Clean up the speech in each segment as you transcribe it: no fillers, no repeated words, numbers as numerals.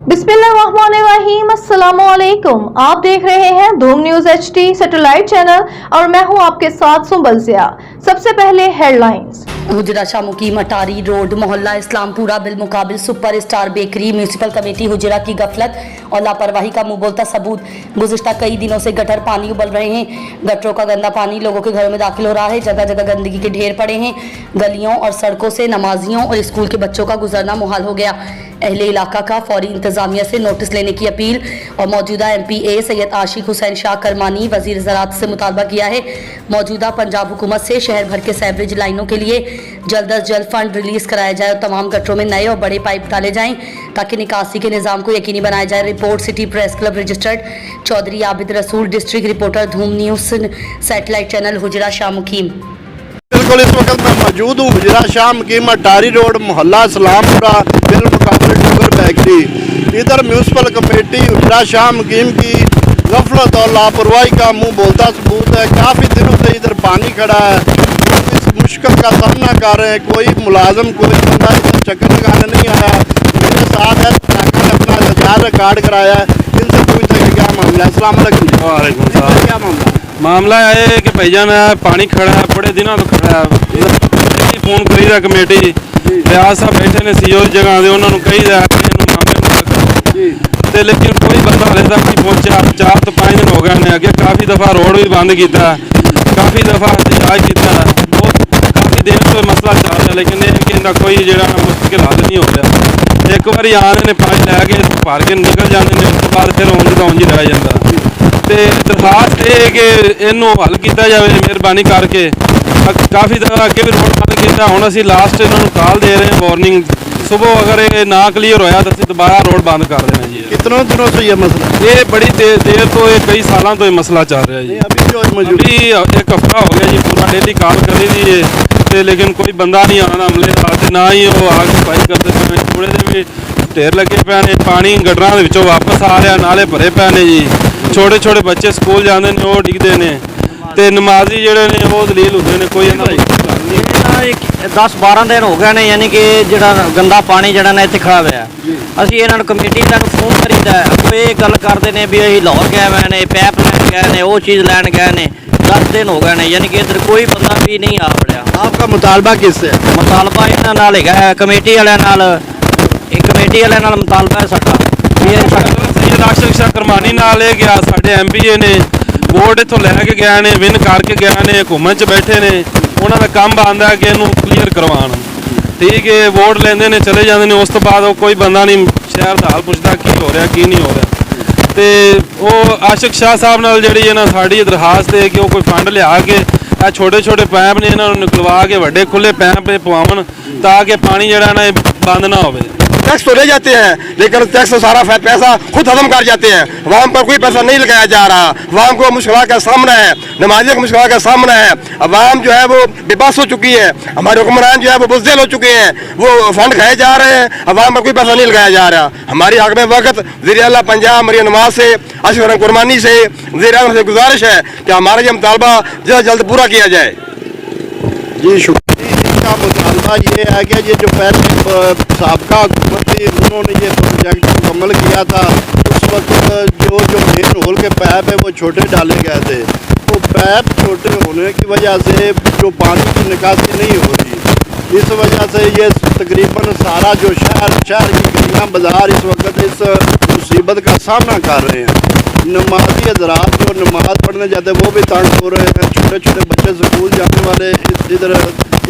बिस्मिल्लाहिर्रहमानिर्रहीम, अस्सलामुअलैकुम। आप देख रहे हैं धूम न्यूज HD सैटेलाइट चैनल और मैं हूं आपके साथ सुंबल ज़िया। सबसे पहले हेडलाइंस। हुजरा शाह मुकीम अटारी रोड मोहल्ला इस्लामपुरा बिलमुकाबिल super star bakery municipal committee Hujra की गफलत और लापरवाही का मुंह बोलता सबूत। गुज़िश्ता कई दिनों से गटर पानी उबल रहे हैं। गटरों का गंदा पानी लोगों के घरों में दाखिल हो रहा है। जगह जगह गंदगी के ढेर पड़े हैं। गलियों और सड़कों से नमाजियों और स्कूल के बच्चों का गुजरना मुहाल हो गया। अहले इलाका का फौरी इंतजामिया से नोटिस लेने की अपील और मौजूदा MPA सैयद आशिक हुसैन शाह करमानी वजीर ज़राअत से मुतालबा किया है। मौजूदा पंजाब हुकूमत से शहर भर के सेवरेज लाइनों के लिए जल्द अज जल्द फंड रिलीज कराया जाए और तमाम गटरों में नए और बड़े पाइप डाले जाएं ताकि निकासी के निज़ाम को यकीनी बनाया जाए। Report city press club registered Chaudhry Abid Rasool, district reporter Dhoom news satellite channel Hujra Shah Muqeem. बिल्कुल इस वक्त मैं मौजूद हूँ हुजरा शाह मुकीम अटारी रोड मोहल्ला इस्लामपुरा बिलमुकाबिल शुगर बेकरी। इधर म्यूनसिपल कमेटी हुजरा शाह मुकीम की गफलत और लापरवाही का मुंह बोलता सबूत है। काफ़ी दिनों से इधर पानी खड़ा है, लोग इस मुश्किल का सामना कर रहे हैं। कोई मुलाजम कोई बंदा इधर चक्कर लगाने नहीं आया। मेरे साथ है अपना इंतजार रिकॉर्ड कराया है, इनसे पूछते हैं क्या मामला है। अस्सलाम वालेकुम। वालेकुम सलाम। क्या मामला? मामला है कि भाईजान पानी खड़ा है, बड़े दिनों तो खड़ा है। फोन करी दा कमेटी रियाज साहब बैठे ने सीओ जगह दे, उन्होंने कही दा ते लेकिन कोई बंदा हाले तक नहीं पहुंचा। 4 तो 5 दिन हो गए ने। अगे काफ़ी दफ़ा रोड भी बंद किया, काफ़ी दफ़ा एहतजाज किया, बहुत काफ़ी देर तो मसला चल रहा, लेकिन इनका कोई जो मुश्किल हल नहीं हो रहा। एक बार आने ने पानी लैके भर के निकल जाते हैं, उस बाद फिर ਉਂਝ ਦਾ ਉਂਝ ਹੀ रह जाता। तो दरखास्त ये कि इनू हल किया जाए मेहरबानी करके। काफ़ी दफ़ा अगे भी रोड बंद किया, हुण असीं लास्ट इन्होंने कॉल दे रहे हैं वार्निंग, सुबह अगर ये ना क्लीयर होया तो असीं दोबारा रोड बंद कर देना जी। कितनों दिनों से ये मसला? ये बड़ी देर तो ये कई सालों तो ये मसला चल रहा है जी। अभी एक हफ्ता हो गया जी, पूरा डेली कॉल करी दी है, लेकिन कोई बंदा नहीं आना अमले आते, ना ही वो आग सफाई करते समय कूड़े के भी ढेर लगे पे ने। पानी गटरां दे वापस आ रहा, नाले भरे पे ने जी। छोटे छोटे बच्चे स्कूल जाते हैं, वो डिगते हैं, तो नमाजी जोड़े ने वो दलील होते हैं। कोई 10-12 दिन हो गए ने, यानी कि जो गंदा पानी जरा ने इतने खड़ा हुआ। असी इन्होंने कमेटी तक फोन करीदा, कोई ये गल करते हैं भी अं लाहौर गए हुए ने, पैप लैन गए ने, वो चीज़ लैन गए ने। 10 दिन हो गए ने, यानी कि इधर कोई बंदा भी नहीं आ पड़ा। आपका मुतालबा किससे है? मुतालबा इन्होंने है कमेटी वाले नाल, कमेटी वाले नाल मुतालबा है साडा। सैयद आशिक शाह करमानी नाल ये गया, साडे MPA ने बोर्ड इतों लैके गए ने, विन करके गए ने, हुकूमत च बैठे ने, उन्होंने काम बनता है कि इनू क्लीयर करवान। ठीक है, वोट लेंदे ने चले जाते हैं, उस तो बाद कोई बंदा नहीं शहर का हाल पुछदा की हो रहा की नहीं हो रहा। तो वो आशिक शाह साहब नाल जिहड़ी है ना साड़ी दरखास्त है कि वो कोई फंड लिया के छोटे छोटे पैप ने इन्होंने निकलवा के वड्डे खुले पैप पवावन ताकि पानी जिहड़ा ना बंद ना हो। टैक्स तो ले जाते हैं, लेकिन टैक्स तो सारा पैसा खुद खत्म कर जाते हैं। अवाम पर कोई पैसा नहीं लगाया जा रहा। अवाम को मुश्किल का सामना है, नमाजियों को मुश्किल का सामना है। अवाम जो है वो बेबस हो चुकी है, हमारे हुक्मरान जो है वो बुज़दिल हो चुके हैं, वो फंड खाए जा रहे हैं, अवाम पर कोई पैसा नहीं लगाया जा रहा। हमारी हक में वक्त वज़ीर आला पंजाब मरियम नवाज से, आशिक हुसैन कुरमानी से, वज़ीर आज़म से गुजारिश है कि हमारा ये मुतालबा जल्द जल्द पूरा किया जाए। जी शुक्रिया। इसका मुतालबा ये है कि ये जो पहले साबका हुकूमत थी उन्होंने ये प्रोजेक्ट मुकम्मल किया था, उस वक्त जो मेन होल के पैप है वो छोटे डाले गए थे। वो पैप छोटे होने की वजह से जो पानी की निकासी नहीं हो रही, इस वजह से ये तकरीबन सारा जो शहर की गलियाँ बाज़ार इस वक्त इस मुसीबत का सामना कर रहे हैं। नमाजी हज़रात जो नमाज पढ़ने जाते हैं वो भी तंग हो रहे हैं, छोटे छोटे बच्चे स्कूल जाने वाले इधर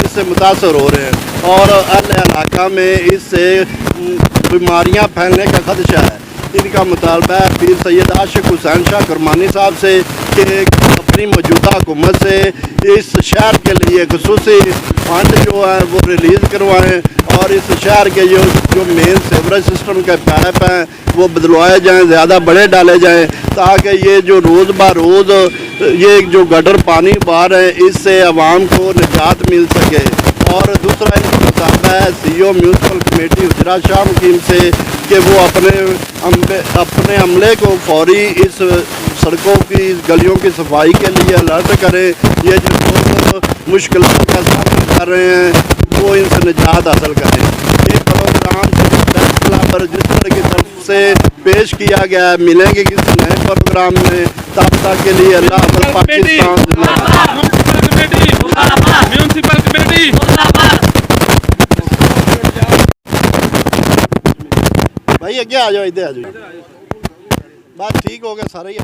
इससे मुतासर हो रहे हैं और अहले इलाका में इससे बीमारियां फैलने का खदशा है। इनका मुतालबा है पीर सैयद आशिक हुसैन शाह करमानी साहब से कि अपनी मौजूदा हुकूमत से इस शहर के लिए खसूसी फंड जो है वो रिलीज़ करवाएं और इस शहर के जो मेन सेवरेज सिस्टम के पैप हैं वो बदलवाए जाएं, ज़्यादा बड़े डाले जाएं ताकि ये जो रोज़ ब रोज़ ये जो गटर पानी बाहर है इससे आवाम को निजात मिल सके। और दूसरा इनका मुतालबा है CEO म्यूनसिपल कमेटी हुजरा शाह मुकीम से कि वो अपने अमले को फौरी इस सड़कों की गलियों की सफाई के लिए अलर्ट करें। ये जो लोग मुश्किल का सामना कर रहे हैं वो इनसे निजात हासिल करें। ये प्रोग्राम पर जिस तरह की तरफ से पेश किया गया है। मिलेंगे किसी नए प्रोग्राम में, तब तक के लिए अल्लाह हाफ़िज़। पाकिस्तान म्यूनसिपल कमेटी भाई अगे आ जाओ, इधर आ जाओ, बस ठीक हो गया सारा ही।